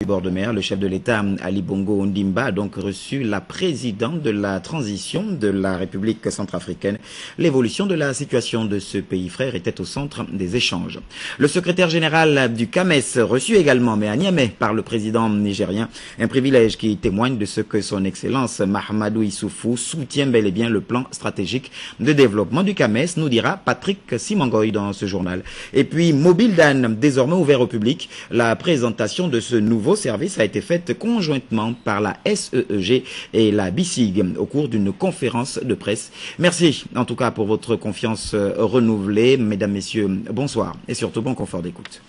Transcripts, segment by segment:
Du bord de mer, le chef de l'État Ali Bongo Ondimba a donc reçu la présidente de la transition de la République centrafricaine. L'évolution de la situation de ce pays frère était au centre des échanges. Le secrétaire général du CAMES reçu également, mais à Niamey, par le président nigérien, un privilège qui témoigne de ce que son Excellence Mahamadou Issoufou soutient bel et bien le plan stratégique de développement du CAMES, nous dira Patrick Simangoy dans ce journal. Et puis, Mobile Dan, désormais ouvert au public, la présentation de ce nouveau service a été faite conjointement par la SEEG et la BICIG au cours d'une conférence de presse. Merci en tout cas pour votre confiance renouvelée. Mesdames, Messieurs, bonsoir et surtout bon confort d'écoute.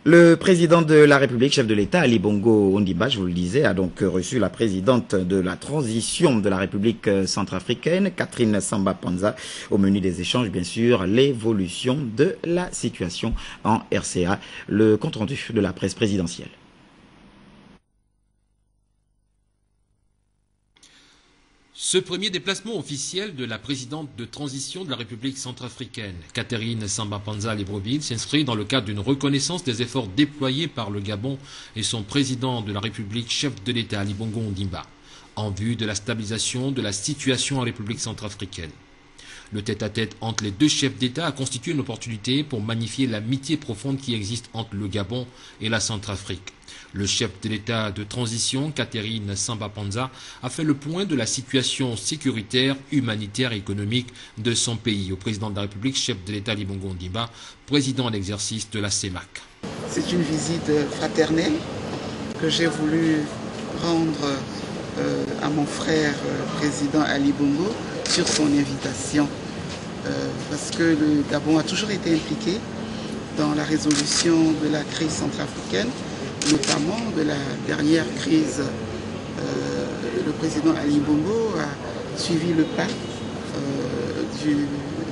Le président de la République, chef de l'État, Ali Bongo Ondimba, je vous le disais, a donc reçu la présidente de la transition de la République centrafricaine, Catherine Samba Panza. Au menu des échanges, bien sûr, l'évolution de la situation en RCA. Le compte-rendu de la presse présidentielle. Ce premier déplacement officiel de la présidente de transition de la République centrafricaine, Catherine Samba Panza Libreville, s'inscrit dans le cadre d'une reconnaissance des efforts déployés par le Gabon et son président de la République, chef de l'État, Ali Bongo Ondimba, en vue de la stabilisation de la situation en République centrafricaine. Le tête-à-tête entre les deux chefs d'État a constitué une opportunité pour magnifier l'amitié profonde qui existe entre le Gabon et la Centrafrique. Le chef de l'État de transition, Catherine Samba Panza, a fait le point de la situation sécuritaire, humanitaire et économique de son pays au président de la République, chef de l'État Ali Bongo Ondimba, président en exercice de la CEMAC. C'est une visite fraternelle que j'ai voulu rendre à mon frère président Ali Bongo sur son invitation, parce que le Gabon a toujours été impliqué dans la résolution de la crise centrafricaine, notamment de la dernière crise. Le président Ali Bongo a suivi le pas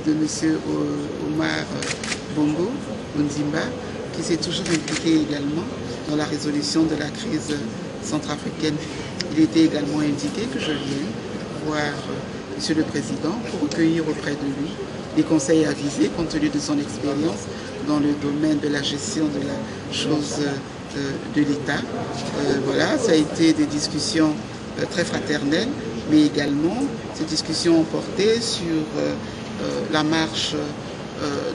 de M. Omar Bongo Ondimba, qui s'est toujours impliqué également dans la résolution de la crise centrafricaine. Il était également indiqué que je vienne voir Monsieur le Président pour recueillir auprès de lui des conseils avisés compte tenu de son expérience dans le domaine de la gestion de la chose de l'État. Voilà, ça a été des discussions très fraternelles, mais également ces discussions ont porté sur la marche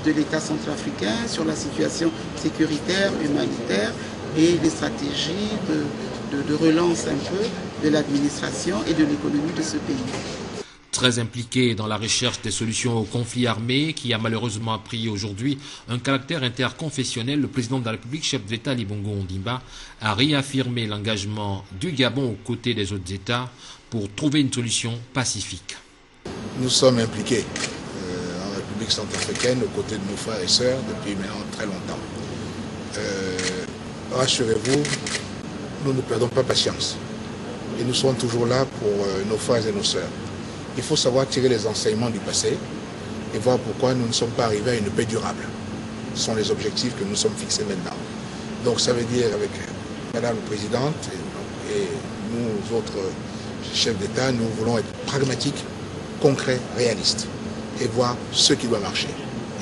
de l'État centrafricain, sur la situation sécuritaire, humanitaire et les stratégies de relance un peu de l'administration et de l'économie de ce pays. Très impliqué dans la recherche des solutions au conflit armé qui a malheureusement pris aujourd'hui un caractère interconfessionnel, le président de la République, chef de l'État Ali Bongo Ondimba, a réaffirmé l'engagement du Gabon aux côtés des autres États pour trouver une solution pacifique. Nous sommes impliqués en République centrafricaine aux côtés de nos frères et sœurs depuis maintenant très longtemps. Rassurez-vous, nous ne perdons pas patience et nous serons toujours là pour nos frères et nos sœurs. Il faut savoir tirer les enseignements du passé et voir pourquoi nous ne sommes pas arrivés à une paix durable. Ce sont les objectifs que nous sommes fixés maintenant. Donc ça veut dire avec Madame la Présidente et nous autres chefs d'État, nous voulons être pragmatiques, concrets, réalistes et voir ce qui doit marcher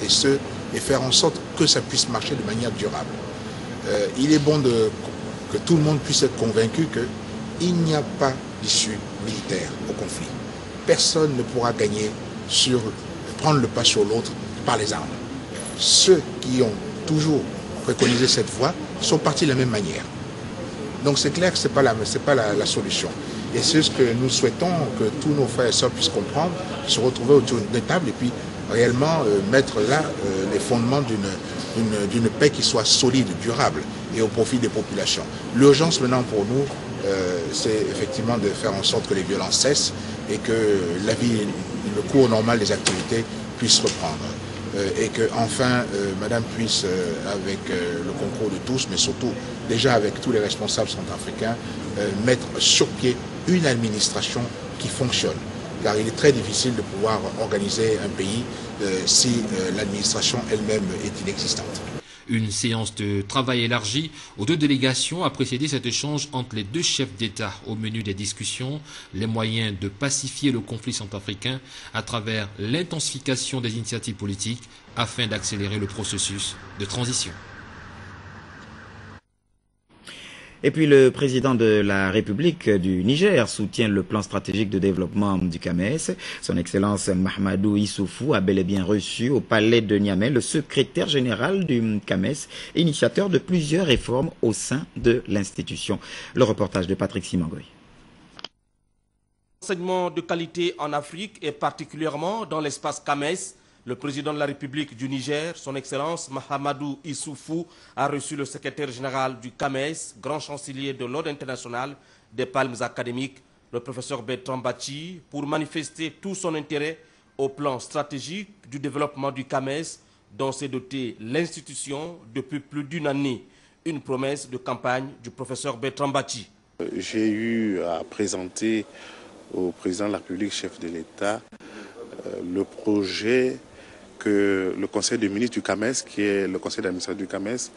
et faire en sorte que ça puisse marcher de manière durable. Il est bon que tout le monde puisse être convaincu qu'il n'y a pas d'issue militaire au conflit. Personne ne pourra gagner prendre le pas sur l'autre par les armes. Ceux qui ont toujours préconisé cette voie sont partis de la même manière. Donc c'est clair que ce n'est pas la solution. Et c'est ce que nous souhaitons que tous nos frères et sœurs puissent comprendre, se retrouver autour d'une table et puis réellement mettre là les fondements d'une paix qui soit solide, durable et au profit des populations. L'urgence maintenant pour nous, c'est effectivement de faire en sorte que les violences cessent et que la vie, le cours normal des activités puisse reprendre. Et que enfin Madame puisse, avec le concours de tous, mais surtout déjà avec tous les responsables centrafricains, mettre sur pied une administration qui fonctionne. Car il est très difficile de pouvoir organiser un pays si l'administration elle-même est inexistante. Une séance de travail élargie aux deux délégations a précédé cet échange entre les deux chefs d'État. Au menu des discussions, les moyens de pacifier le conflit centrafricain à travers l'intensification des initiatives politiques afin d'accélérer le processus de transition. Et puis le président de la République du Niger soutient le plan stratégique de développement du CAMES. Son Excellence Mahamadou Issoufou a bel et bien reçu au palais de Niamey le secrétaire général du CAMES, initiateur de plusieurs réformes au sein de l'institution. Le reportage de Patrick Simangoy. Enseignement de qualité en Afrique et particulièrement dans l'espace CAMES. Le président de la République du Niger, son Excellence Mahamadou Issoufou, a reçu le secrétaire général du CAMES, grand chancelier de l'Ordre international des palmes académiques, le professeur Bertrand Bachi, pour manifester tout son intérêt au plan stratégique du développement du CAMES, dont s'est dotée l'institution depuis plus d'une année. Une promesse de campagne du professeur Bertrand Bachi. J'ai eu à présenter au président de la République, chef de l'État, le projet que le Conseil des ministres du CAMES, qui est le conseil d'administration du CAMES,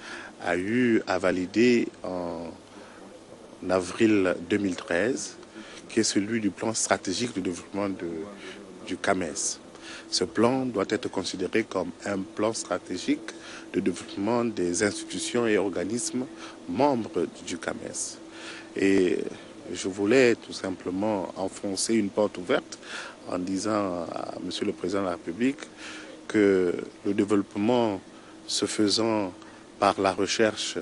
a eu à valider en avril 2013, qui est celui du plan stratégique de développement du CAMES. Ce plan doit être considéré comme un plan stratégique de développement des institutions et organismes membres du CAMES. Et je voulais tout simplement enfoncer une porte ouverte en disant à Monsieur le Président de la République que le développement se faisant par la recherche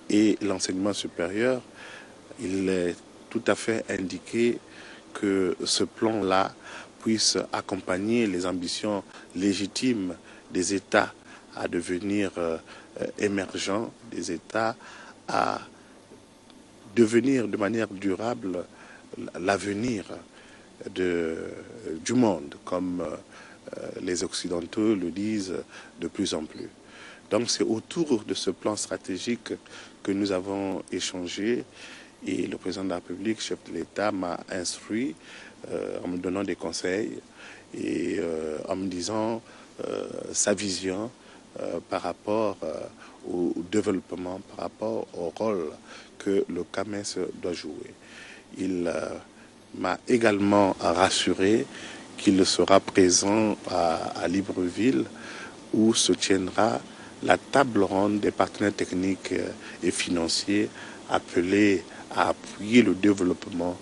et l'enseignement supérieur, il est tout à fait indiqué que ce plan-là puisse accompagner les ambitions légitimes des États à devenir émergents, des États à devenir de manière durable l'avenir du monde, comme les Occidentaux le disent de plus en plus. Donc c'est autour de ce plan stratégique que nous avons échangé et le président de la République, chef de l'État, m'a instruit en me donnant des conseils et en me disant sa vision par rapport au développement, par rapport au rôle que le CAMES doit jouer. Il m'a également rassuré qu'il sera présent à Libreville où se tiendra la table ronde des partenaires techniques et financiers appelés à appuyer le développement,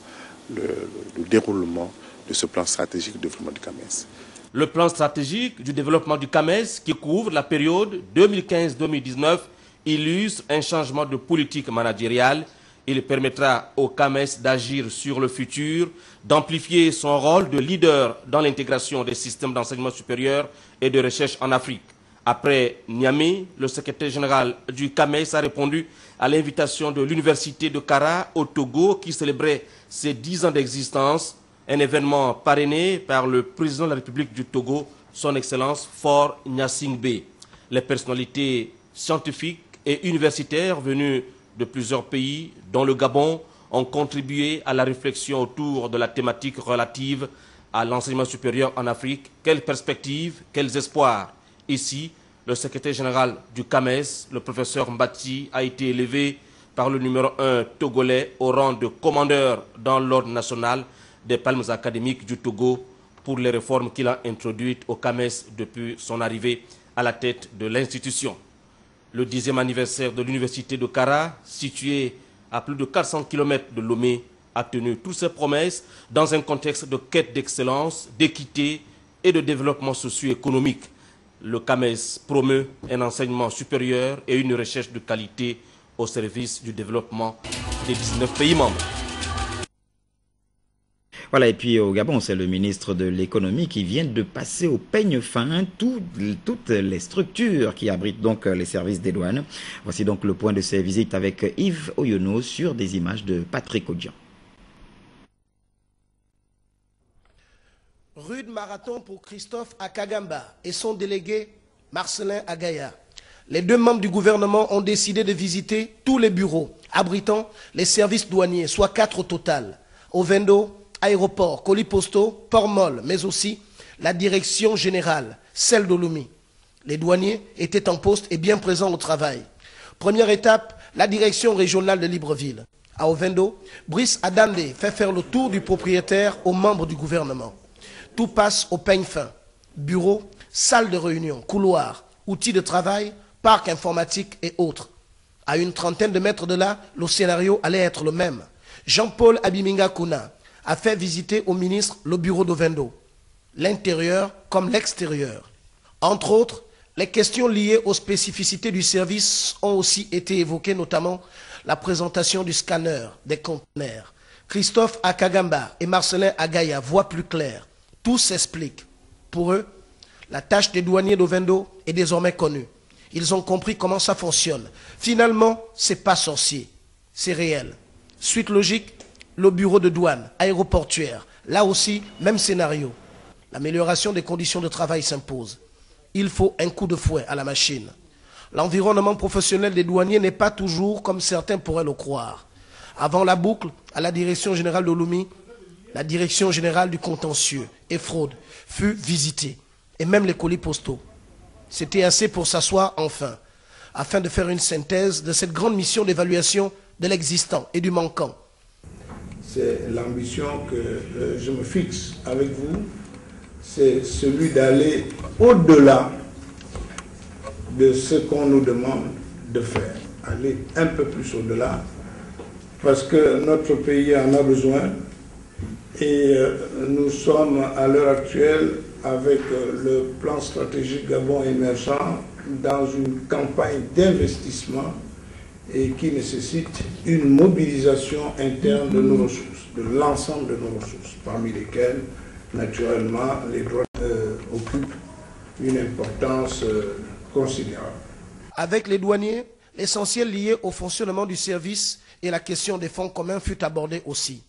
le déroulement de ce plan stratégique de développement du CAMES. Le plan stratégique du développement du CAMES, qui couvre la période 2015-2019, illustre un changement de politique managériale. Il permettra au CAMES d'agir sur le futur, d'amplifier son rôle de leader dans l'intégration des systèmes d'enseignement supérieur et de recherche en Afrique. Après Niamey, le secrétaire général du CAMES a répondu à l'invitation de l'université de Kara au Togo qui célébrait ses 10 ans d'existence, un événement parrainé par le président de la République du Togo, son Excellence Faure Gnassingbé. Les personnalités scientifiques et universitaires venues de plusieurs pays, dont le Gabon, ont contribué à la réflexion autour de la thématique relative à l'enseignement supérieur en Afrique. Quelles perspectives, quels espoirs? Ici, le secrétaire général du CAMES, le professeur Mbati, a été élevé par le numéro 1 togolais au rang de commandeur dans l'ordre national des palmes académiques du Togo pour les réformes qu'il a introduites au CAMES depuis son arrivée à la tête de l'institution. Le 10e anniversaire de l'université de Kara, située à plus de 400 km de Lomé, a tenu toutes ses promesses dans un contexte de quête d'excellence, d'équité et de développement socio-économique. Le CAMES promeut un enseignement supérieur et une recherche de qualité au service du développement des 19 pays membres. Voilà, et puis au Gabon, c'est le ministre de l'économie qui vient de passer au peigne fin toutes les structures qui abritent donc les services des douanes. Voici donc le point de ces visites avec Yves Oyono sur des images de Patrick Odian. Rude marathon pour Christophe Akagamba et son délégué Marcelin Agaya. Les deux membres du gouvernement ont décidé de visiter tous les bureaux abritant les services douaniers, soit 4 au total. Ovendo, aéroport, colis postaux, port-molle, mais aussi la direction générale, celle d'Olumi. Les douaniers étaient en poste et bien présents au travail. Première étape, la direction régionale de Libreville. À Ovendo, Brice Adande fait faire le tour du propriétaire aux membres du gouvernement. Tout passe au peigne fin. Bureau, salle de réunion, couloir, outils de travail, parc informatique et autres. À une trentaine de mètres de là, le scénario allait être le même. Jean-Paul Abiminga Kuna a fait visiter au ministre le bureau d'Ovendo, l'intérieur comme l'extérieur. Entre autres, les questions liées aux spécificités du service ont aussi été évoquées, notamment la présentation du scanner des conteneurs. Christophe Akagamba et Marcelin Agaya voient plus clair. Tout s'explique. Pour eux, la tâche des douaniers d'Ovendo est désormais connue. Ils ont compris comment ça fonctionne. Finalement, c'est pas sorcier, c'est réel. Suite logique, le bureau de douane aéroportuaire. Là aussi, même scénario. L'amélioration des conditions de travail s'impose. Il faut un coup de fouet à la machine. L'environnement professionnel des douaniers n'est pas toujours comme certains pourraient le croire. Avant la boucle, à la direction générale de l'OLUMI, la direction générale du contentieux et fraude fut visitée, et même les colis postaux. C'était assez pour s'asseoir enfin, afin de faire une synthèse de cette grande mission d'évaluation de l'existant et du manquant. C'est l'ambition que je me fixe avec vous, c'est celui d'aller au-delà de ce qu'on nous demande de faire, aller un peu plus au-delà, parce que notre pays en a besoin et nous sommes à l'heure actuelle avec le plan stratégique Gabon émergent dans une campagne d'investissement et qui nécessite une mobilisation interne de nos ressources, de l'ensemble de nos ressources, parmi lesquelles, naturellement, les droits occupent une importance considérable. Avec les douaniers, l'essentiel lié au fonctionnement du service et la question des fonds communs fut abordée aussi.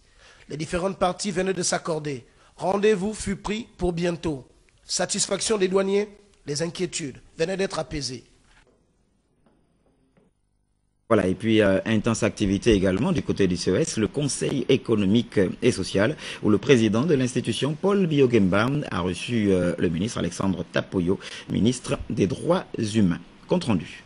Les différentes parties venaient de s'accorder. Rendez-vous fut pris pour bientôt. Satisfaction des douaniers, les inquiétudes venaient d'être apaisées. Voilà, et puis intense activité également du côté du CES, le Conseil économique et social, où le président de l'institution, Paul Biyogemba, a reçu le ministre Alexandre Tapoyo, ministre des Droits humains. Compte rendu.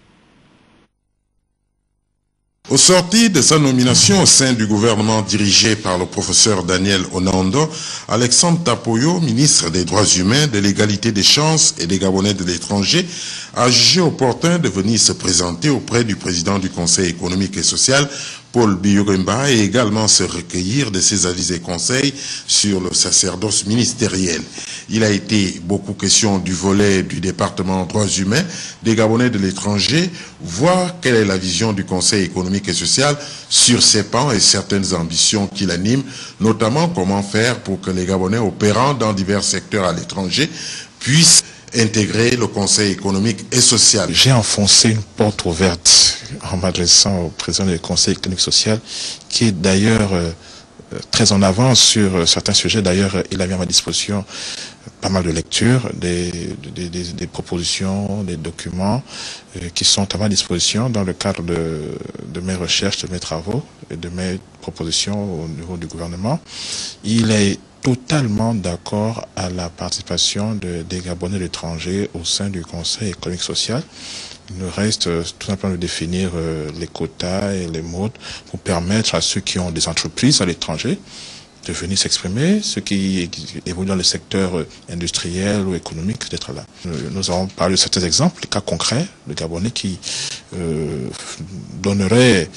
Au sortir de sa nomination au sein du gouvernement dirigé par le professeur Daniel Onando, Alexandre Tapoyo, ministre des Droits humains, de l'égalité des chances et des Gabonais de l'étranger, a jugé opportun de venir se présenter auprès du président du Conseil économique et social, Paul Biyogemba, et également se recueillir de ses avis et conseils sur le sacerdoce ministériel. Il a été beaucoup question du volet du département droits humains, des Gabonais de l'étranger, voir quelle est la vision du Conseil économique et social sur ses pans et certaines ambitions qui l'animent, notamment comment faire pour que les Gabonais opérant dans divers secteurs à l'étranger puissent intégrer le Conseil économique et social. J'ai enfoncé une porte ouverte en m'adressant au président du Conseil économique et social, qui est d'ailleurs très en avance sur certains sujets. D'ailleurs, il a mis à ma disposition pas mal de lectures, des propositions, des documents qui sont à ma disposition dans le cadre de mes recherches, de mes travaux et de mes propositions au niveau du gouvernement. Il est totalement d'accord à la participation des Gabonais de l'étranger au sein du Conseil économique social. Il nous reste tout simplement de définir les quotas et les modes pour permettre à ceux qui ont des entreprises à l'étranger de venir s'exprimer, ceux qui évoluent dans le secteur industriel ou économique d'être là. Nous avons parlé de certains exemples, des cas concrets de Gabonais qui donneraient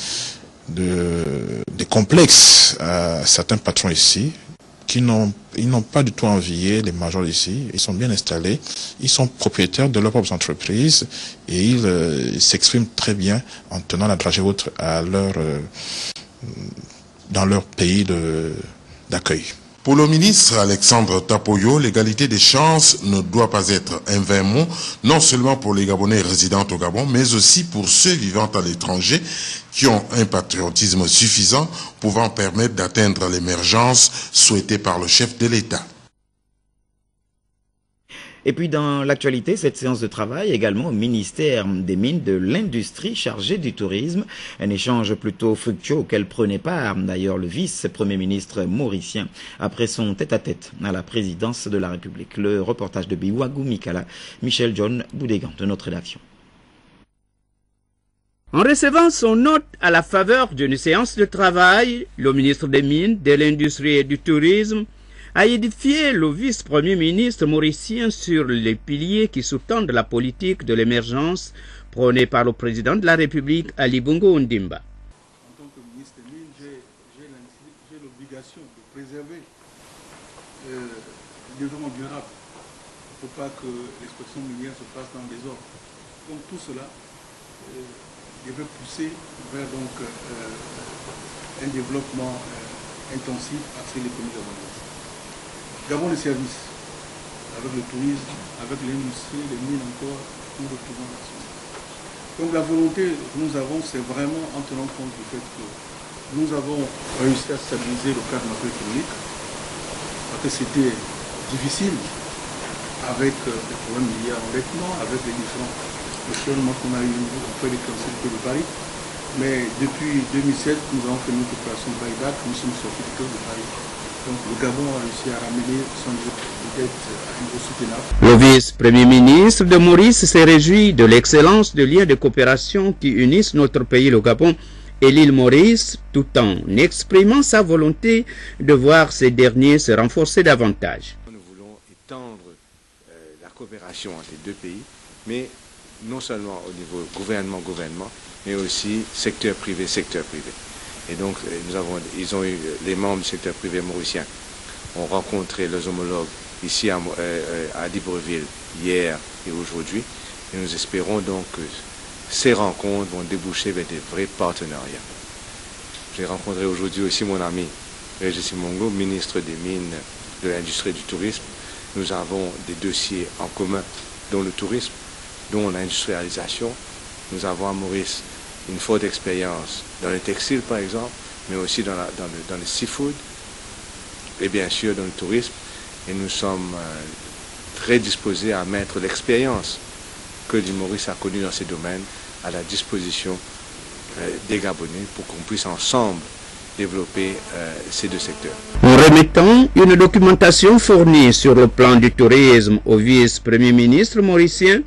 des complexes à certains patrons ici, ils n'ont pas du tout envié les majors ici, ils sont bien installés, ils sont propriétaires de leurs propres entreprises et ils s'expriment très bien en tenant la dragée haute à dans leur pays d'accueil. Pour le ministre Alexandre Tapoyo, l'égalité des chances ne doit pas être un vain mot, non seulement pour les Gabonais résidant au Gabon, mais aussi pour ceux vivant à l'étranger qui ont un patriotisme suffisant pouvant permettre d'atteindre l'émergence souhaitée par le chef de l'État. Et puis dans l'actualité, cette séance de travail également au ministère des Mines, de l'Industrie chargé du tourisme. Un échange plutôt fructueux auquel prenait part d'ailleurs le vice-premier ministre mauricien après son tête-à-tête à la présidence de la République. Le reportage de Biwagou Mikala, Michel John Boudégan de notre rédaction. En recevant son hôte à la faveur d'une séance de travail, le ministre des Mines, de l'Industrie et du Tourisme a édifié le vice-premier ministre mauricien sur les piliers qui sous-tendent la politique de l'émergence prôné par le président de la République, Ali Bongo Ondimba. En tant que ministre des Mines, j'ai l'obligation de préserver le développement durable. Il ne faut pas que l'exploitation minière se fasse dans les ordres. Donc tout cela devait pousser vers donc, un développement intensif axé l'économie gabonaise. Gabon de service, avec le tourisme, avec l'industrie, les mines encore, nous retrouvons là-dessus. Donc la volonté que nous avons, c'est vraiment en tenant compte du fait que nous avons réussi à stabiliser le cadre macroéconomique, parce que c'était difficile avec les problèmes liés à l'endettement, avec les différents questionnements qu'on a eu auprès des conseils de Paris. Mais depuis 2007, nous avons fait notre opération buyback, nous sommes sortis du cœur de Paris. Donc le Gabon a réussi à ramener son niveau de dette à un niveau soutenable. Le vice-premier ministre de Maurice s'est réjoui de l'excellence de liens de coopération qui unissent notre pays, le Gabon, et l'île Maurice, tout en exprimant sa volonté de voir ces derniers se renforcer davantage. Nous voulons étendre la coopération entre les deux pays, mais non seulement au niveau gouvernement-gouvernement, mais aussi secteur privé. Et donc, les membres du secteur privé mauricien ont rencontré leurs homologues ici à Libreville hier et aujourd'hui. Et nous espérons donc que ces rencontres vont déboucher vers des vrais partenariats. J'ai rencontré aujourd'hui aussi mon ami Régis Simongo, ministre des Mines, de l'Industrie et du Tourisme. Nous avons des dossiers en commun, dont le tourisme, dont l'industrialisation. Nous avons à Maurice une forte expérience dans le textile, par exemple, mais aussi dans le seafood et bien sûr dans le tourisme. Et nous sommes très disposés à mettre l'expérience que l'île Maurice a connue dans ces domaines à la disposition des Gabonais pour qu'on puisse ensemble développer ces deux secteurs. En remettant une documentation fournie sur le plan du tourisme au vice-premier ministre mauricien,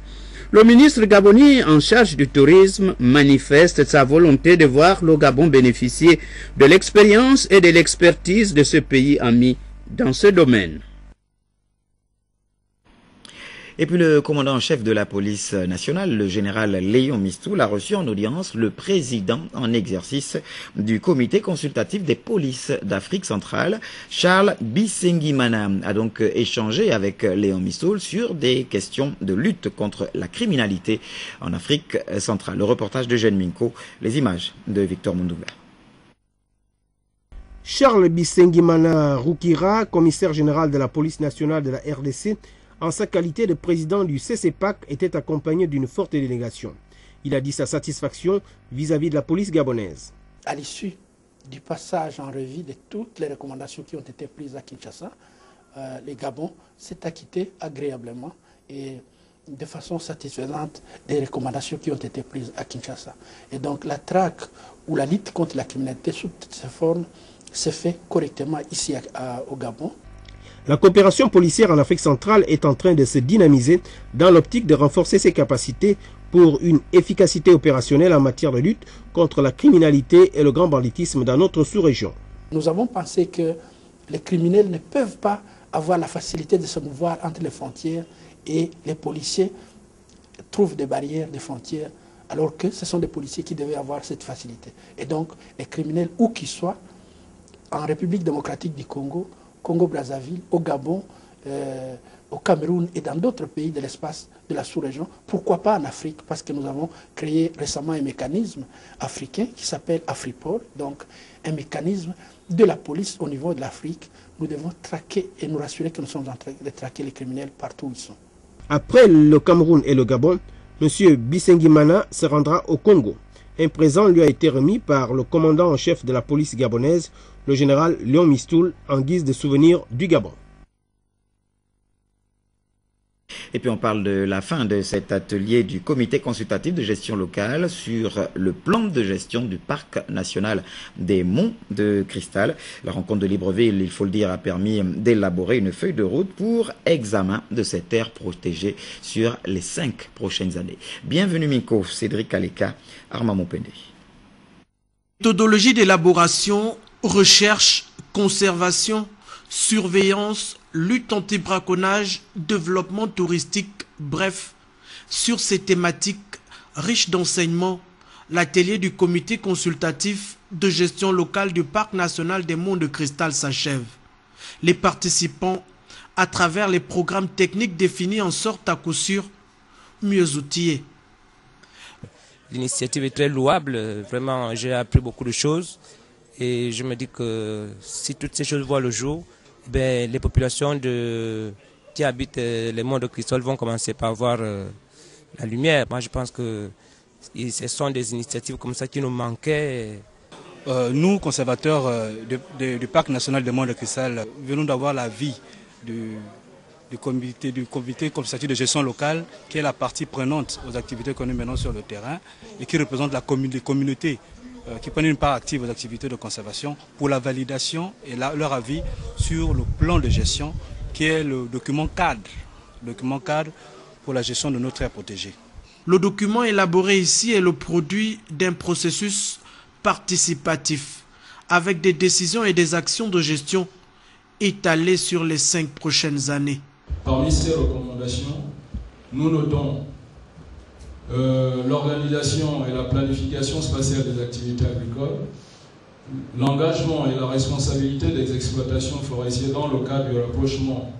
le ministre gabonais en charge du tourisme manifeste sa volonté de voir le Gabon bénéficier de l'expérience et de l'expertise de ce pays ami dans ce domaine. Et puis le commandant en chef de la police nationale, le général Léon Mistoul, a reçu en audience le président en exercice du comité consultatif des polices d'Afrique centrale, Charles Bisengimana, a donc échangé avec Léon Mistoul sur des questions de lutte contre la criminalité en Afrique centrale. Le reportage de Jeanne Minko, les images de Victor Mundunga. Charles Bisengimana Roukira, commissaire général de la police nationale de la RDC, en sa qualité de président du CCPAC, était accompagné d'une forte délégation. Il a dit sa satisfaction vis-à-vis de la police gabonaise. À l'issue du passage en revue de toutes les recommandations qui ont été prises à Kinshasa, le Gabon s'est acquitté agréablement et de façon satisfaisante des recommandations qui ont été prises à Kinshasa. Et donc la traque ou la lutte contre la criminalité sous toutes ses formes se fait correctement ici au Gabon. La coopération policière en Afrique centrale est en train de se dynamiser dans l'optique de renforcer ses capacités pour une efficacité opérationnelle en matière de lutte contre la criminalité et le grand banditisme dans notre sous-région. Nous avons pensé que les criminels ne peuvent pas avoir la facilité de se mouvoir entre les frontières et les policiers trouvent des barrières, des frontières, alors que ce sont des policiers qui devaient avoir cette facilité. Et donc, les criminels, où qu'ils soient, en République démocratique du Congo, Congo-Brazzaville, au Gabon, au Cameroun et dans d'autres pays de l'espace de la sous-région. Pourquoi pas en Afrique? Parce que nous avons créé récemment un mécanisme africain qui s'appelle Afripol, donc un mécanisme de la police au niveau de l'Afrique. Nous devons traquer et nous rassurer que nous sommes en train de traquer les criminels partout où ils sont. Après le Cameroun et le Gabon, M. Bisengimana se rendra au Congo. Un présent lui a été remis par le commandant en chef de la police gabonaise, le général Léon Mistoul, en guise de souvenir du Gabon. Et puis on parle de la fin de cet atelier du comité consultatif de gestion locale sur le plan de gestion du parc national des Monts de Cristal. La rencontre de Libreville, il faut le dire, a permis d'élaborer une feuille de route pour examen de cette aire protégée sur les 5 prochaines années. Bienvenue Miko, Cédric Aleka, Armand Mopende. Méthodologie d'élaboration, recherche, conservation, surveillance, lutte anti-braconnage, développement touristique, bref, sur ces thématiques, Riche d'enseignements, l'atelier du comité consultatif de gestion locale du Parc national des Monts de Cristal s'achève. Les participants, à travers les programmes techniques définis, en sortent à coup sûr mieux outillés. L'initiative est très louable, vraiment j'ai appris beaucoup de choses et je me dis que si toutes ces choses voient le jour, ben, les populations qui habitent les monts de Cristal vont commencer par voir la lumière. Moi je pense que ce sont des initiatives comme ça qui nous manquaient. Nous, conservateurs du Parc national des Monts de Cristal, venons d'avoir l'avis du comité consultatif de gestion locale, qui est la partie prenante aux activités que nous menons sur le terrain et qui représente les communautés qui prennent une part active aux activités de conservation pour la validation et leur avis sur le plan de gestion qui est le document cadre pour la gestion de nos terres protégées. Le document élaboré ici est le produit d'un processus participatif avec des décisions et des actions de gestion étalées sur les 5 prochaines années. Parmi ces recommandations, nous notons l'organisation et la planification spatiale des activités agricoles, l'engagement et la responsabilité des exploitations forestières dans le cadre du rapprochement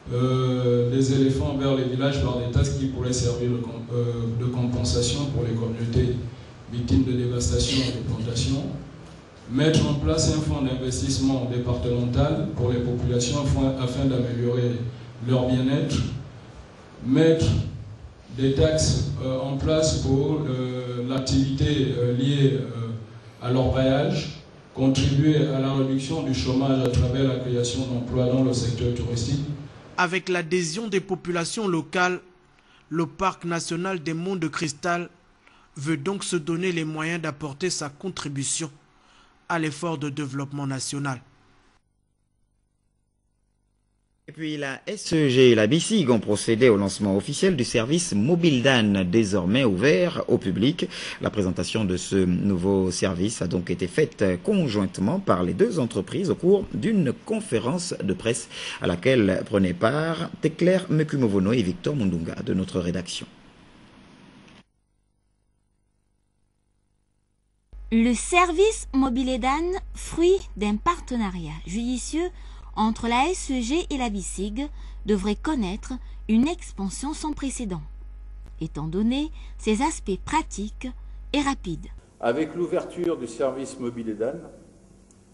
des éléphants vers les villages par des taxes qui pourraient servir de compensation pour les communautés victimes de dévastation et de plantation, mettre en place un fonds d'investissement départemental pour les populations afin d'améliorer leur bien-être, mettre des taxes en place pour l'activité liée à l'orpaillage, contribuer à la réduction du chômage à travers la création d'emplois dans le secteur touristique. Avec l'adhésion des populations locales, le Parc national des Monts de Cristal veut donc se donner les moyens d'apporter sa contribution à l'effort de développement national. Et puis la SEG et la BICIG ont procédé au lancement officiel du service MobileDan, désormais ouvert au public. La présentation de ce nouveau service a donc été faite conjointement par les deux entreprises au cours d'une conférence de presse à laquelle prenaient part Teclair Mekumovono et Victor Mundunga de notre rédaction. Le service MobileDan, fruit d'un partenariat judicieux entre la SEG et la BICIG, devrait connaître une expansion sans précédent, étant donné ses aspects pratiques et rapides. Avec l'ouverture du service MobileDan,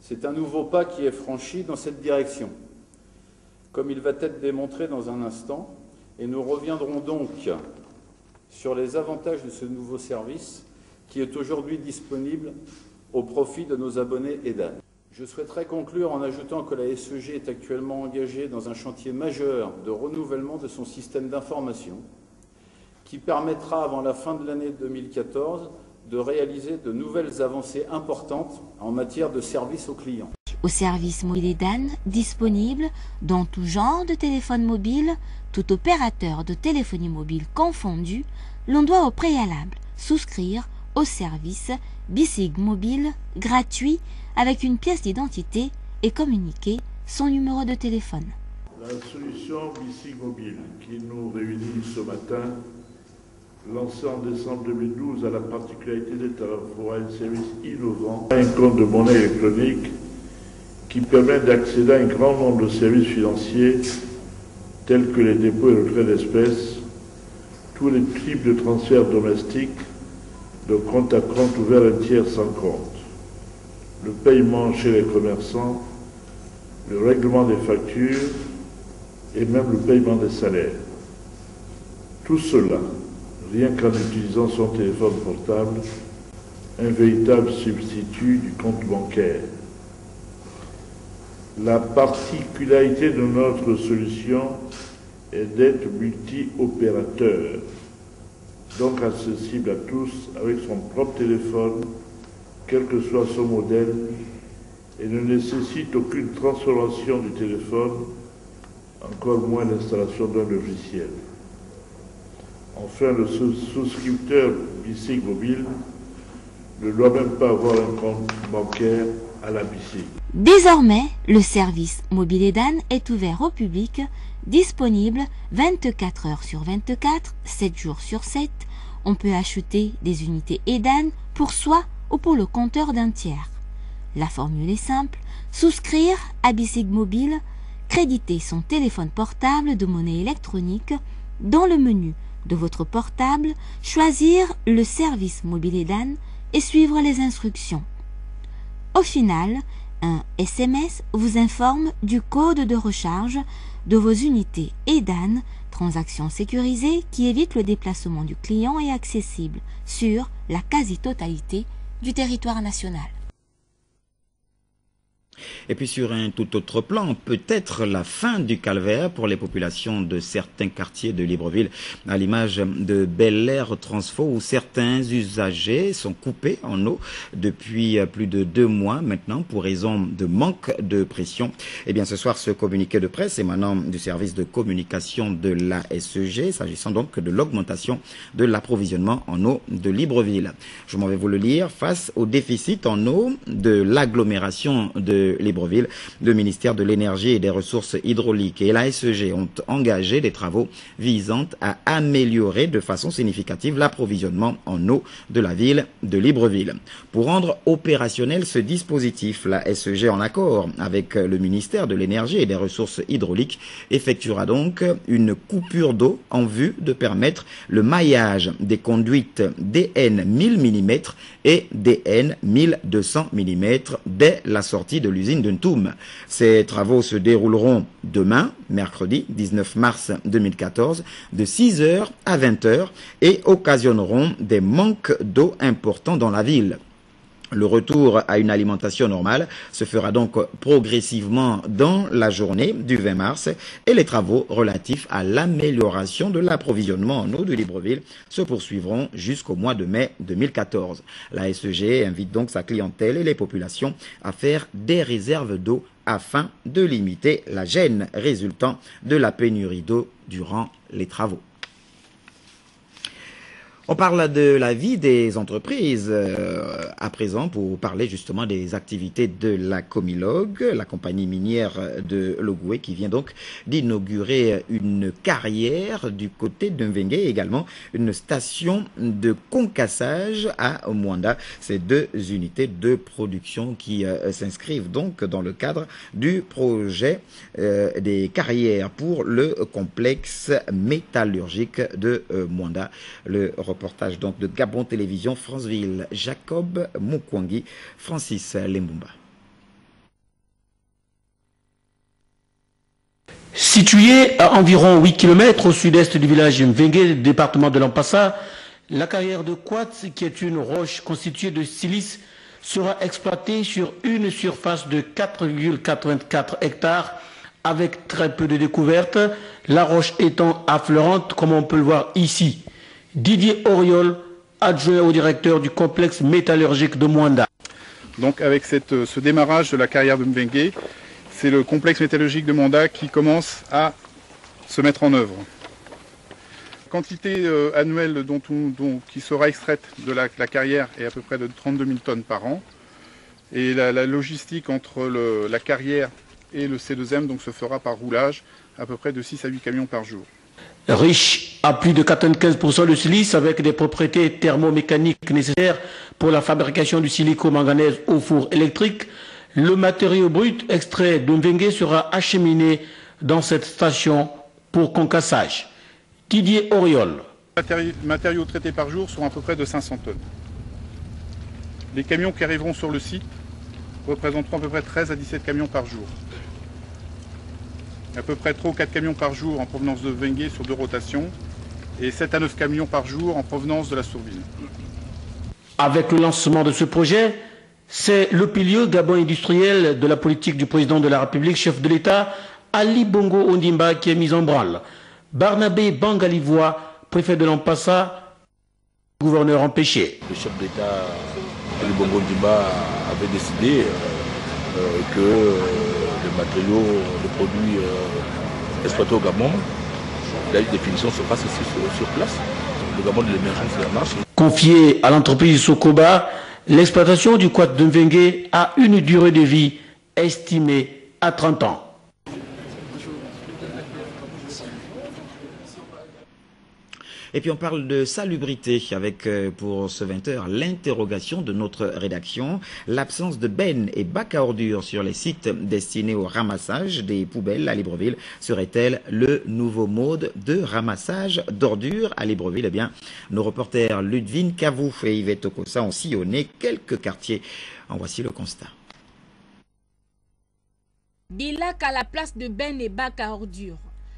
c'est un nouveau pas qui est franchi dans cette direction, comme il va être démontré dans un instant, et nous reviendrons donc sur les avantages de ce nouveau service qui est aujourd'hui disponible au profit de nos abonnés EDAN. Je souhaiterais conclure en ajoutant que la SEG est actuellement engagée dans un chantier majeur de renouvellement de son système d'information qui permettra avant la fin de l'année 2014 de réaliser de nouvelles avancées importantes en matière de service aux clients. Au service MobileDan, disponible dans tout genre de téléphone mobile, tout opérateur de téléphonie mobile confondu, l'on doit au préalable souscrire au service BICIG Mobile gratuit avec une pièce d'identité et communiquer son numéro de téléphone. La solution BICIG Mobile qui nous réunit ce matin, lancée en décembre 2012, a la particularité d'être à la fois un service innovant, un compte de monnaie électronique qui permet d'accéder à un grand nombre de services financiers tels que les dépôts et retraits d'espèces, tous les types de transferts domestiques, de compte à compte ouvert un tiers sans compte, le paiement chez les commerçants, le règlement des factures et même le paiement des salaires. Tout cela, rien qu'en utilisant son téléphone portable, un véritable substitut du compte bancaire. La particularité de notre solution est d'être multi-opérateur, donc accessible à tous avec son propre téléphone, quel que soit son modèle, et ne nécessite aucune transformation du téléphone, encore moins l'installation d'un logiciel. Enfin, le souscripteur BICIG Mobile ne doit même pas avoir un compte bancaire à la BICIG. Désormais, le service MobileDan est ouvert au public, disponible 24 heures sur 24, 7 jours sur 7, on peut acheter des unités EDAN pour soi ou pour le compteur d'un tiers. La formule est simple, souscrire à Bisig Mobile, créditer son téléphone portable de monnaie électronique, dans le menu de votre portable, choisir le service mobile EDAN et suivre les instructions. Au final, un SMS vous informe du code de recharge de vos unités EDAN, transaction sécurisée qui évite le déplacement du client et accessible sur la quasi-totalité du territoire national. Et puis sur un tout autre plan, peut-être la fin du calvaire pour les populations de certains quartiers de Libreville, à l'image de Bel Air Transfo, où certains usagers sont coupés en eau depuis plus de 2 mois maintenant pour raison de manque de pression. Eh bien ce soir, ce communiqué de presse émanant du service de communication de la SEG, s'agissant donc de l'augmentation de l'approvisionnement en eau de Libreville. Je m'en vais vous le lire. Face au déficit en eau de l'agglomération de Libreville, le ministère de l'Énergie et des Ressources hydrauliques et la SEG ont engagé des travaux visant à améliorer de façon significative l'approvisionnement en eau de la ville de Libreville. Pour rendre opérationnel ce dispositif, la SEG, en accord avec le ministère de l'Énergie et des Ressources hydrauliques, effectuera donc une coupure d'eau en vue de permettre le maillage des conduites DN 1000 mm et DN 1200 mm dès la sortie de l'usine de Ntoum. Ces travaux se dérouleront demain, mercredi 19 mars 2014, de 6h à 20h et occasionneront des manques d'eau importants dans la ville. Le retour à une alimentation normale se fera donc progressivement dans la journée du 20 mars et les travaux relatifs à l'amélioration de l'approvisionnement en eau de Libreville se poursuivront jusqu'au mois de mai 2014. La SEG invite donc sa clientèle et les populations à faire des réserves d'eau afin de limiter la gêne résultant de la pénurie d'eau durant les travaux. On parle de la vie des entreprises à présent pour parler justement des activités de la Comilogue, la compagnie minière de Logoué qui vient donc d'inaugurer une carrière du côté de Mvengue et également une station de concassage à Mwanda. Ces 2 unités de production qui s'inscrivent donc dans le cadre du projet des carrières pour le complexe métallurgique de Mwanda. Le reportage donc de Gabon Télévision, Franceville, Jacob Mukwangi, Francis Lembumba. Située à environ 8 km au sud-est du village Mvengue, département de l'Ampassa, la carrière de quartz, qui est une roche constituée de silice, sera exploitée sur une surface de 4,84 hectares avec très peu de découvertes, la roche étant affleurante comme on peut le voir ici. Didier Auriol, adjoint au directeur du complexe métallurgique de Mwanda. Donc avec ce démarrage de la carrière de Mvengue, c'est le complexe métallurgique de Mwanda qui commence à se mettre en œuvre. La quantité annuelle qui sera extraite de la carrière est à peu près de 32 000 tonnes par an. Et la logistique entre la carrière et le C2M donc, se fera par roulage, à peu près de 6 à 8 camions par jour. Riche à plus de 95% de silice avec des propriétés thermomécaniques nécessaires pour la fabrication du silico-manganèse au four électrique, le matériau brut extrait de Mvengue sera acheminé dans cette station pour concassage. Didier Auriol. Les matériaux traités par jour sont à peu près de 500 tonnes. Les camions qui arriveront sur le site représenteront à peu près 13 à 17 camions par jour. À peu près 3 ou 4 camions par jour en provenance de Mvengue sur 2 rotations et 7 à 9 camions par jour en provenance de la Sourville. Avec le lancement de ce projet, c'est le pilier Gabon industriel de la politique du président de la République, chef de l'État, Ali Bongo Ondimba, qui est mis en branle. Barnabé Bangalivois, préfet de l'Ampassa, gouverneur empêché. Le chef d'État, Ali Bongo Ondimba, avait décidé que les matériaux, les produits exploités au Gabon, la définition se passe ici sur place. Le Gabon de l'émergence de la marche. Confié à l'entreprise Sokoba, l'exploitation du quartz de Mvengue a une durée de vie estimée à 30 ans. Et puis on parle de salubrité avec, pour ce 20h, l'interrogation de notre rédaction. L'absence de bennes et bacs à ordures sur les sites destinés au ramassage des poubelles à Libreville serait-elle le nouveau mode de ramassage d'ordures à Libreville? Eh bien, nos reporters Ludwin Cavouf et Yvette Okosa ont sillonné quelques quartiers. En voici le constat. Des lacs à la place de bennes et bacs à ordures.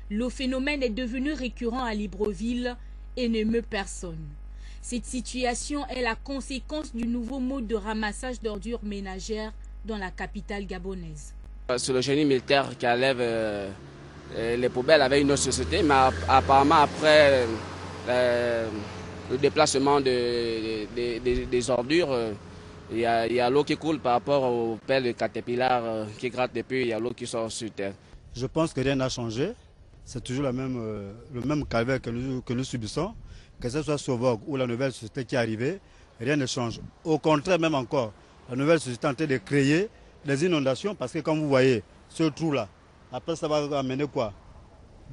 Le phénomène est devenu récurrent à Libreville et ne meut personne. Cette situation est la conséquence du nouveau mode de ramassage d'ordures ménagères dans la capitale gabonaise. C'est le génie militaire qui enlève les poubelles avec une autre société, mais apparemment après le déplacement des ordures, il y a l'eau qui coule par rapport aux pelles de Caterpillar qui grattent depuis, il y a l'eau qui sort sur terre. Je pense que rien n'a changé. C'est toujours le même calvaire que nous subissons, que ce soit Sauvog ou la nouvelle société qui est arrivée, rien ne change. Au contraire, même encore, la nouvelle société est en train de créer des inondations parce que comme vous voyez, ce trou-là, après ça va amener quoi?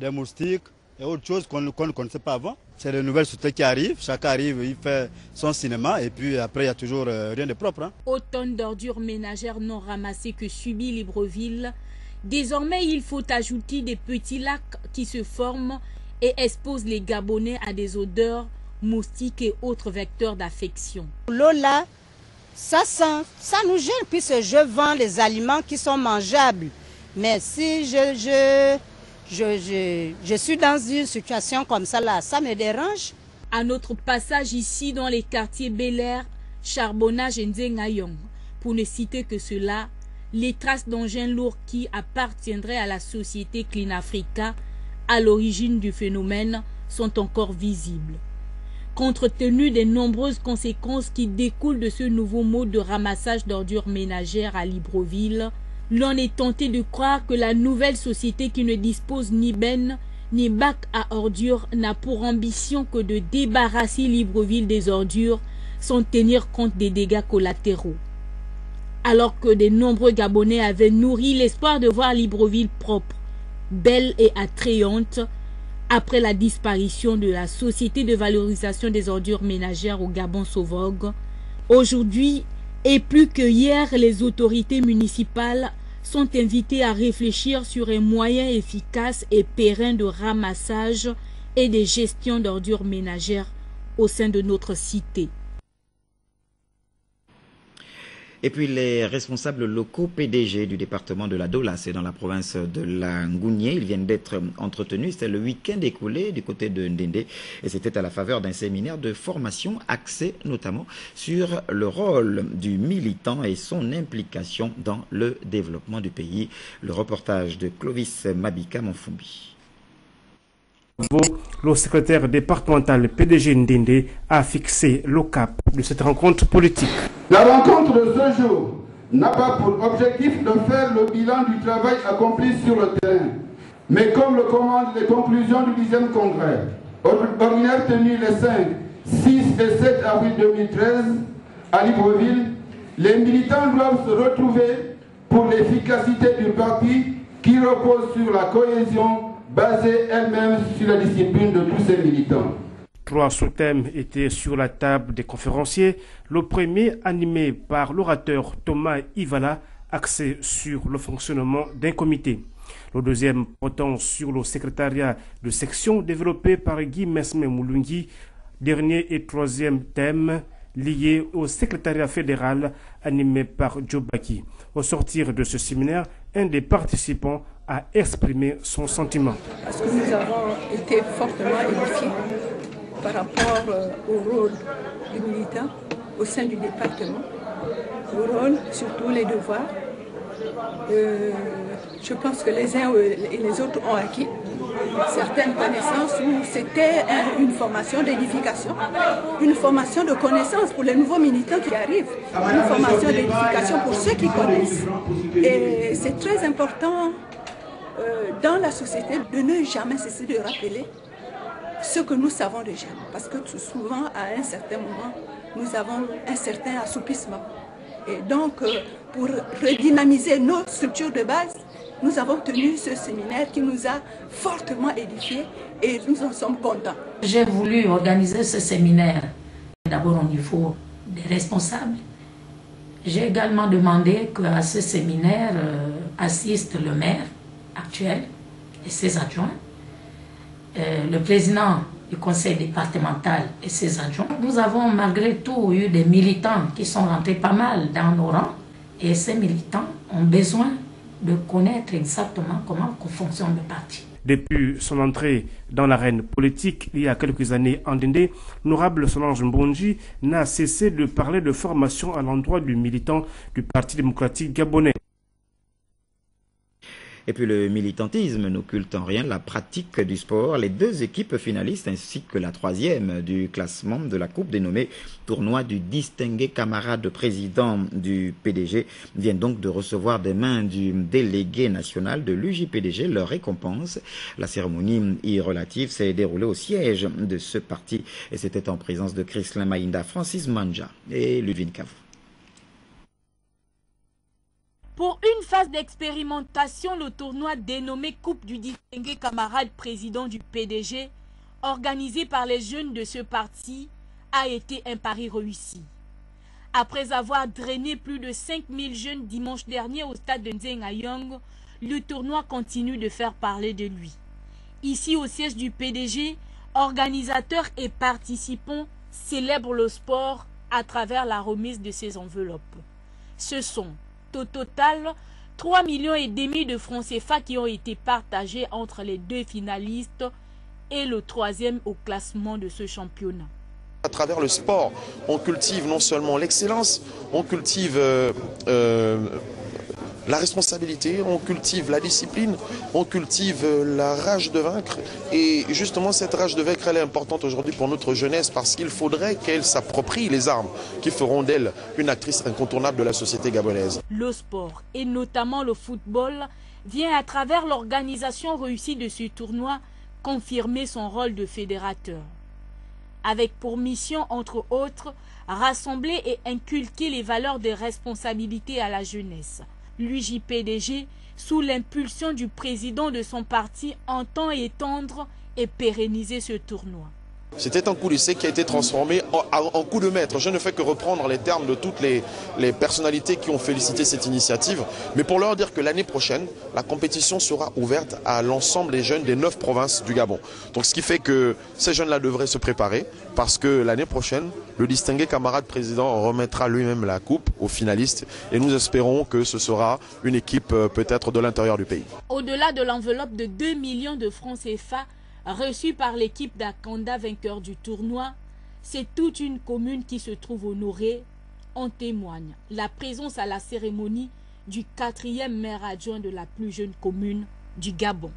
Des moustiques et autre chose qu'on ne connaissait pas avant. C'est les nouvelles sociétés qui arrivent, chacun arrive, il fait son cinéma et puis après il n'y a toujours rien de propre. Hein. Autant d'ordures ménagères non ramassées que subit Libreville. Désormais, il faut ajouter des petits lacs qui se forment et exposent les Gabonais à des odeurs, moustiques et autres vecteurs d'affection. L'eau là, ça sent, ça nous gêne puisque je vends les aliments qui sont mangeables. Mais si je suis dans une situation comme ça là, ça me dérange. À notre passage ici dans les quartiers Bel Air, Charbonnage et Nzengayong, pour ne citer que cela, les traces d'engins lourds qui appartiendraient à la société Clean Africa à l'origine du phénomène sont encore visibles. Compte tenu des nombreuses conséquences qui découlent de ce nouveau mode de ramassage d'ordures ménagères à Libreville, l'on est tenté de croire que la nouvelle société qui ne dispose ni bennes ni bac à ordures n'a pour ambition que de débarrasser Libreville des ordures sans tenir compte des dégâts collatéraux. Alors que de nombreux Gabonais avaient nourri l'espoir de voir Libreville propre, belle et attrayante, après la disparition de la Société de valorisation des ordures ménagères au Gabon Sauvog, aujourd'hui et plus que hier, les autorités municipales sont invitées à réfléchir sur un moyen efficace et pérenne de ramassage et de gestion d'ordures ménagères au sein de notre cité. Et puis les responsables locaux PDG du département de la Dola, c'est dans la province de la Ngounié, ils viennent d'être entretenus. C'était le week-end écoulé du côté de Ndende et c'était à la faveur d'un séminaire de formation axé notamment sur le rôle du militant et son implication dans le développement du pays. Le reportage de Clovis Mabika Monfumbi. Le secrétaire départemental PDG Ndende a fixé le cap de cette rencontre politique. La rencontre de ce jour n'a pas pour objectif de faire le bilan du travail accompli sur le terrain, mais comme le commandent les conclusions du 10e congrès, ordinaire tenu les 5, 6 et 7 avril 2013 à Libreville, les militants doivent se retrouver pour l'efficacité du parti qui repose sur la cohésion basée elle-même sur la discipline de tous ces militants. 3 sous-thèmes étaient sur la table des conférenciers. Le premier, animé par l'orateur Thomas Ivala, axé sur le fonctionnement d'un comité. Le deuxième, portant sur le secrétariat de section développé par Guy Mesme Moulungi. Dernier et troisième thème, lié au secrétariat fédéral, animé par Joe Baki. Au sortir de ce séminaire, un des participants a exprimé son sentiment. Parce que nous avons été fortement édifiés par rapport au rôle du militant au sein du département, au rôle, surtout les devoirs. Je pense que les uns et les autres ont acquis certaines connaissances où c'était une formation d'édification, une formation de connaissances pour les nouveaux militants qui arrivent, une formation d'édification pour ceux qui connaissent. Et c'est très important dans la société de ne jamais cesser de rappeler ce que nous savons déjà. Parce que souvent, à un certain moment, nous avons un certain assoupissement. Et donc, pour redynamiser nos structures de base, nous avons tenu ce séminaire qui nous a fortement édifiés et nous en sommes contents. J'ai voulu organiser ce séminaire d'abord au niveau des responsables. J'ai également demandé qu'à ce séminaire assiste le maire actuel et ses adjoints, le président du conseil départemental et ses adjoints. Nous avons malgré tout eu des militants qui sont rentrés pas mal dans nos rangs et ces militants ont besoin de connaître exactement comment fonctionne le parti. Depuis son entrée dans l'arène politique il y a quelques années en Ndendé, l'honorable Solange Mbonji n'a cessé de parler de formation à l'endroit du militant du Parti démocratique gabonais. Et puis le militantisme n'occulte en rien la pratique du sport. Les deux équipes finalistes ainsi que la troisième du classement de la Coupe dénommée Tournoi du distingué camarade président du PDG viennent donc de recevoir des mains du délégué national de l'UJPDG leur récompense. La cérémonie y relative s'est déroulée au siège de ce parti et c'était en présence de Chrislin Maïnda, Francis Manja et Ludwin Cavou. Pour une phase d'expérimentation, le tournoi dénommé Coupe du distingué camarade président du PDG, organisé par les jeunes de ce parti, a été un pari réussi. Après avoir drainé plus de 5000 jeunes dimanche dernier au stade de Nzengayong, le tournoi continue de faire parler de lui. Ici au siège du PDG, organisateurs et participants célèbrent le sport à travers la remise de ces enveloppes. Ce sont au total 3,5 millions de francs CFA qui ont été partagés entre les deux finalistes et le troisième au classement de ce championnat. À travers le sport, on cultive non seulement l'excellence, on cultive la responsabilité, on cultive la discipline, on cultive la rage de vaincre. Et justement, cette rage de vaincre, elle est importante aujourd'hui pour notre jeunesse parce qu'il faudrait qu'elle s'approprie les armes qui feront d'elle une actrice incontournable de la société gabonaise. Le sport, et notamment le football, vient à travers l'organisation réussie de ce tournoi confirmer son rôle de fédérateur. Avec pour mission, entre autres, rassembler et inculquer les valeurs de responsabilité à la jeunesse. L'UJPDG, sous l'impulsion du président de son parti, entend étendre et pérenniser ce tournoi. C'était un coup d'essai qui a été transformé en coup de maître. Je ne fais que reprendre les termes de toutes les personnalités qui ont félicité cette initiative, mais pour leur dire que l'année prochaine, la compétition sera ouverte à l'ensemble des jeunes des 9 provinces du Gabon. Donc ce qui fait que ces jeunes-là devraient se préparer parce que l'année prochaine, le distingué camarade président remettra lui-même la coupe aux finalistes et nous espérons que ce sera une équipe peut-être de l'intérieur du pays. Au-delà de l'enveloppe de 2 millions de francs CFA, reçu par l'équipe d'Akanda, vainqueur du tournoi, c'est toute une commune qui se trouve honorée. En témoigne la présence à la cérémonie du 4e maire adjoint de la plus jeune commune du Gabon.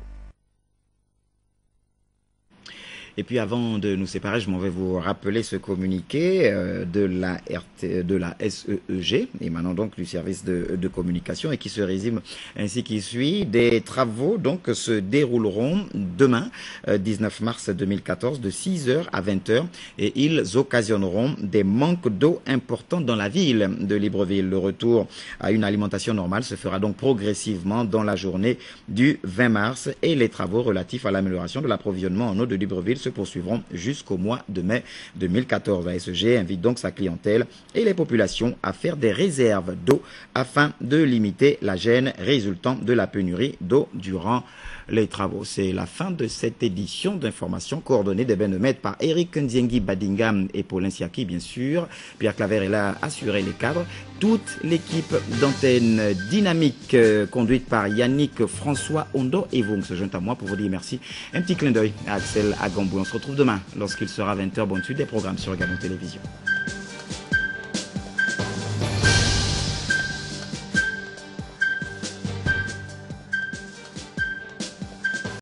Et puis avant de nous séparer, je m'en vais vous rappeler ce communiqué de la SEEG, émanant donc du service de communication et qui se résume ainsi qu'il suit. Des travaux donc se dérouleront demain, 19 mars 2014, de 6h à 20h et ils occasionneront des manques d'eau importants dans la ville de Libreville. Le retour à une alimentation normale se fera donc progressivement dans la journée du 20 mars et les travaux relatifs à l'amélioration de l'approvisionnement en eau de Libreville se poursuivront jusqu'au mois de mai 2014. La SEG invite donc sa clientèle et les populations à faire des réserves d'eau afin de limiter la gêne résultant de la pénurie d'eau durant les travaux. C'est la fin de cette édition d'information coordonnée des Benemètres par Eric Ndiengi Badingam et Paulin Siaki, bien sûr. Pierre Claver est là à assurer les cadres. Toute l'équipe d'antenne dynamique conduite par Yannick François Ondo et vous se joignent à moi pour vous dire merci. Un petit clin d'œil à Axel Agambou. On se retrouve demain lorsqu'il sera 20h. Bonne suite des programmes sur Gabon Télévision.